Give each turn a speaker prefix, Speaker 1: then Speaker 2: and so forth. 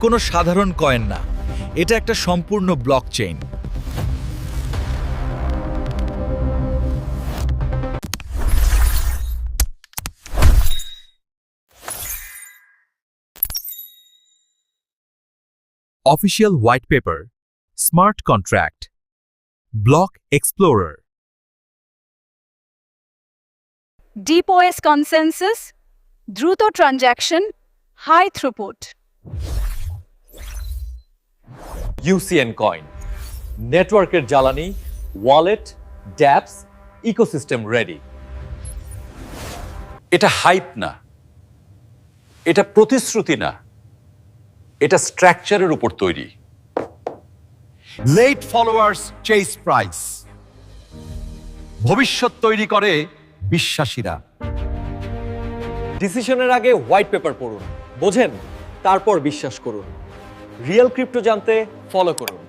Speaker 1: কোনো সাধারণ কয়েন না, এটা একটা সম্পূর্ণ blockchain. Official white paper, smart contract, block explorer.
Speaker 2: Deep OS consensus, দ্রুত ট্রানজ্যাকশন, হাই থ্রুপুট।
Speaker 3: ইউসিএন কয়েন, নেটওয়ার্কের জ্বালানি, ওয়ালেট, ড্যাপস, ইকোসিস্টেম রেডি।
Speaker 4: এটা হাইপ না, এটা প্রতিশ্রুতি না, এটা স্ট্রাকচারের উপর তৈরি।
Speaker 1: Late followers chase price. ভবিষ্যৎ তৈরি করে বিশ্বাসীরা।
Speaker 3: ডিসিশনের আগে হোয়াইট পেপার পড়ুন, বোঝেন, তারপর বিশ্বাস করুন। রিয়েল ক্রিপ্টো জানতে ফলো করুন।